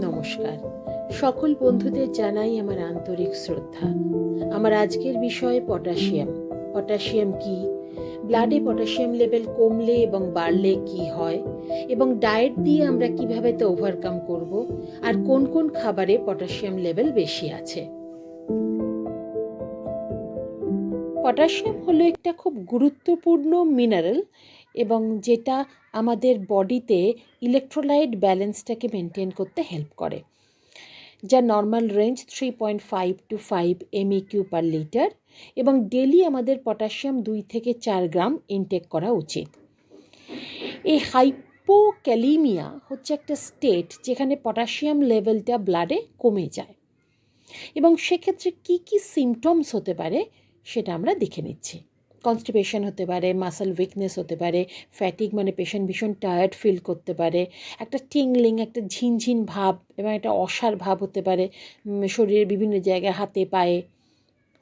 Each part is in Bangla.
নমস্কার। সকল বন্ধুদের জানাই আমার আন্তরিক শ্রদ্ধা। আমার আজকের বিষয় পটাশিয়াম। পটাশিয়াম কি, ব্লাডে পটাশিয়াম লেভেল কমলে এবং বাড়লে কি হয়, এবং ডায়েট দিয়ে আমরা কিভাবে তা ওভারকাম করব, আর কোন কোন খাবারে পটাশিয়াম লেভেল বেশি আছে। পটাশিয়াম হলো একটা খুব গুরুত্বপূর্ণ মিনারেল, এবং যেটা আমাদের বডিতে ইলেকট্রোলাইট ব্যালেন্সটাকে মেনটেন করতে হেল্প করে, যা normal range 3.5 to 5 MEQ per litre, এবং ডেলি আমাদের পটাশিয়াম 2 থেকে 4 গ্রাম ইনটেক করা উচিত। এই হাইপোক্যালিমিয়া হচ্ছে একটা স্টেট যেখানে পটাশিয়াম লেভেলটা ব্লাডে কমে যায়, এবং সেক্ষেত্রে কি কি সিমটমস হতে পারে সেটা আমরা দেখে নিচ্ছি। কনস্টিপেশন হতে পারে, মাসল উইকনেস হতে পারে, ফ্যাটিক মানে পেশেন্ট ভীষণ টায়ার্ড ফিল করতে পারে, একটা টিংলিং, একটা ঝিনঝিন ভাব এবং একটা অসাড় ভাব হতে পারে শরীরের বিভিন্ন জায়গায়, হাতে পায়ে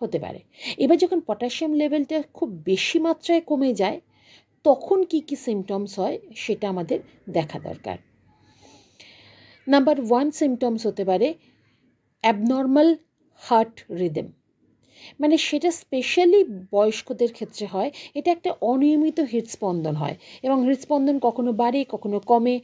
হতে পারে। এবার যখন পটাশিয়াম লেভেলটা খুব বেশি মাত্রায় কমে যায় তখন কি কি সিমটমস হয় সেটা আমাদের দেখা দরকার। নাম্বার 1 সিমটমস হতে পারে অ্যাবনর্মাল হার্ট রিদম, মানে সেটা স্পেশালি বয়স্কদের ক্ষেত্রে হয়। এটা একটা অনিয়মিত হৃদস্পন্দন হয়, এবং হৃদস্পন্দন কখনো বাড়ে কখনো কমে,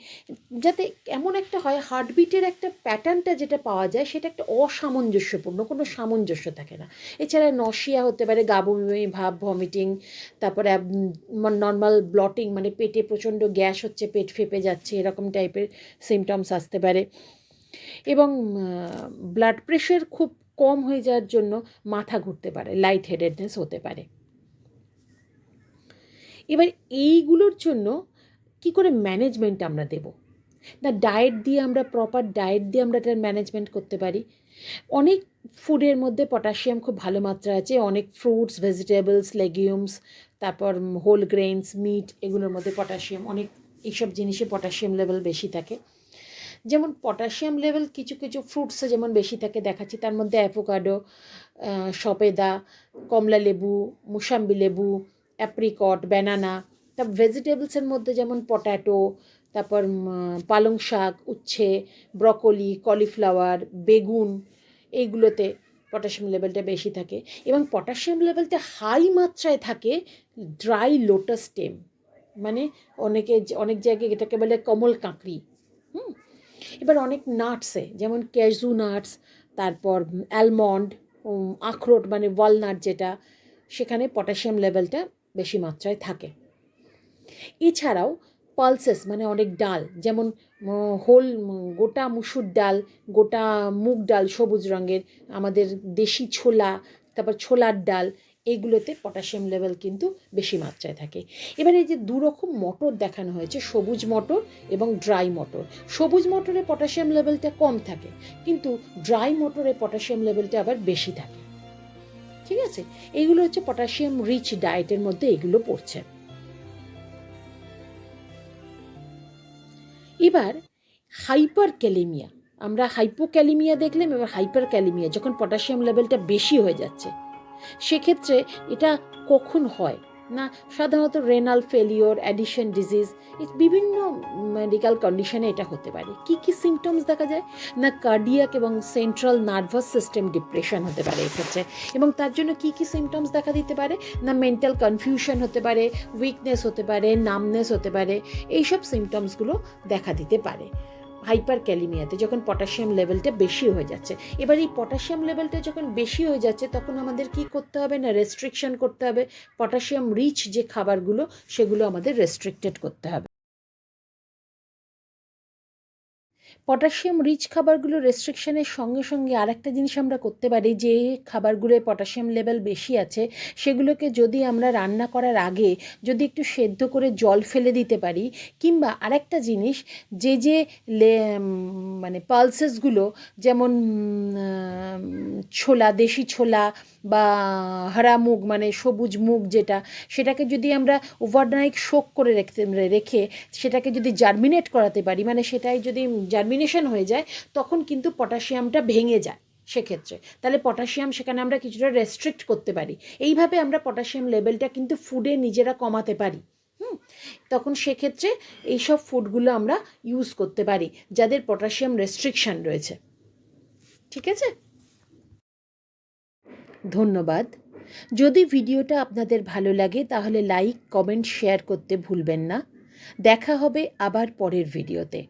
যাতে এমন একটা হয় হার্টবিটের একটা প্যাটার্নটা যেটা পাওয়া যায় সেটা একটা অসামঞ্জস্যপূর্ণ, কোনো সামঞ্জস্য থাকে না। এছাড়া নশিয়া হতে পারে, গা বমি ভাব, ভমিটিং, তারপরে নর্মাল ব্লটিং মানে পেটে প্রচণ্ড গ্যাস হচ্ছে, পেট ফেপে যাচ্ছে, এরকম টাইপের সিমটমস আসতে পারে, এবং ব্লাড প্রেশার খুব কম হয়ে যাওয়ার জন্য মাথা ঘুরতে পারে, লাইট হেডেডনেস হতে পারে। এবার এইগুলোর জন্য কি করে ম্যানেজমেন্ট আমরা দেব না, ডায়েট দিয়ে আমরা প্রপার ডায়েট দিয়ে আমরা এটার ম্যানেজমেন্ট করতে পারি। অনেক ফুডের মধ্যে পটাশিয়াম খুব ভালো মাত্রা আছে, অনেক ফ্রুটস, ভেজিটেবলস, লেগিউমস, তারপর হোল গ্রেনস, মিট, এগুলোর মধ্যে পটাশিয়াম অনেক, এইসব জিনিসে পটাশিয়াম লেভেল বেশি থাকে। যেমন পটাশিয়াম লেভেল কিছু কিছু ফ্রুটসে যেমন বেশি থাকে দেখাচ্ছি, তার মধ্যে অ্যাভোকাডো, সবেদা, কমলা লেবু, মুসাম্বি লেবু, অ্যাপ্রিকট, ব্যানানা। তারপর ভেজিটেবলসের মধ্যে যেমন পট্যাটো, তারপর পালং শাক, উচ্ছে, ব্রকলি, কলিফ্লাওয়ার, বেগুন, এইগুলোতে পটাশিয়াম লেভেলটা বেশি থাকে। এবং পটাশিয়াম লেভেলটা হাই মাত্রায় থাকে ড্রাই লোটাস স্টেম, মানে অনেক জায়গায় এটাকে বলে কমল কাঁকড়ি। এবার অনেক নাটসে যেমন ক্যাজু নাটস, তারপর অ্যালমন্ড, আখরোট মানে ওয়ালনাট যেটা, সেখানে পটাশিয়াম লেভেলটা বেশি মাত্রায় থাকে। এছাড়াও পালসেস মানে অনেক ডাল, যেমন হোল গোটা মুসুর ডাল, গোটা মুগ ডাল সবুজ রঙের, আমাদের দেশি ছোলা, তারপর ছোলার ডাল, এইগুলোতে পটাশিয়াম লেভেল কিন্তু বেশি মাত্রায় থাকে। এবার এই যে দুরকম মটর দেখানো হয়েছে, সবুজ মটর এবং ড্রাই মটর। সবুজ মটরে পটাশিয়াম লেভেলটা কম থাকে, কিন্তু ড্রাই মটরে পটাশিয়াম লেভেলটা আবার বেশি থাকে। ঠিক আছে, এইগুলো হচ্ছে পটাশিয়াম রিচ ডায়েটের মধ্যে এগুলো পড়ছে। এবার হাইপার ক্যালিমিয়া, আমরা হাইপোক্যালিমিয়া দেখলাম, এবার হাইপার ক্যালিমিয়া যখন পটাশিয়াম লেভেলটা বেশি হয়ে যাচ্ছে, সেক্ষেত্রে এটা কখন হয় না, সাধারণত রেনাল ফেলিওর, অ্যাডিশন ডিজিজ, বিভিন্ন মেডিকেল কন্ডিশনে এটা হতে পারে। কি কি সিমটমস দেখা যায় না, কার্ডিয়াক এবং সেন্ট্রাল নার্ভাস সিস্টেম ডিপ্রেশন হতে পারে এক্ষেত্রে, এবং তার জন্য কি কি সিমটমস দেখা দিতে পারে না, মেন্টাল কনফিউশন হতে পারে, উইকনেস হতে পারে, নামনেস হতে পারে, এইসব সিমটমসগুলো দেখা দিতে পারে হাইপার ক্যালিমিয়াতে যখন পটাশিয়াম লেভেলটা বেশি হয়ে যাচ্ছে। এবার এই পটাশিয়াম লেভেলটা যখন বেশি হয়ে যাচ্ছে তখন আমাদের কি করতে হবে না, রেস্ট্রিকশন করতে হবে, পটাশিয়াম রিচ যে খাবারগুলো সেগুলো আমাদের রেস্ট্রিক্টেড করতে হবে। পটাশিয়াম রিচ খাবারগুলো রেস্ট্রিকশনের সঙ্গে সঙ্গে আরেকটা জিনিস আমরা করতে পারি, যে খাবারগুলোয় পটাশিয়াম লেভেল বেশি আছে সেগুলোকে যদি আমরা রান্না করার আগে যদি একটু সেদ্ধ করে জল ফেলে দিতে পারি, কিংবা আরেকটা জিনিস, যে মানে পালসেসগুলো, যেমন ছোলা, দেশি ছোলা বা হারা মুগ মানে সবুজ মুগ যেটা, সেটাকে যদি আমরা ওভারনাইট সোক করে রেখে সেটাকে যদি জার্মিনেট করাতে পারি, মানে সেটাই যদি জার্মিনেশন হয়ে যায়, তখন কিন্তু পটাশিয়ামটা ভেঙে যায় সেক্ষেত্রে, তাহলে পটাশিয়াম সেখানে আমরা কিছুটা রেস্ট্রিক্ট করতে পারি। এইভাবে আমরা পটাশিয়াম লেভেলটা কিন্তু ফুডে নিজেরা কমাতে পারি। তখন সেক্ষেত্রে এইসব ফুডগুলো আমরা ইউজ করতে পারি যাদের পটাশিয়াম রেস্ট্রিকশান রয়েছে। ঠিক আছে, ধন্যবাদ। যদি ভিডিওটা আপনাদের ভালো লাগে তাহলে লাইক, কমেন্ট, শেয়ার করতে ভুলবেন না। দেখা হবে আবার পরের ভিডিওতে।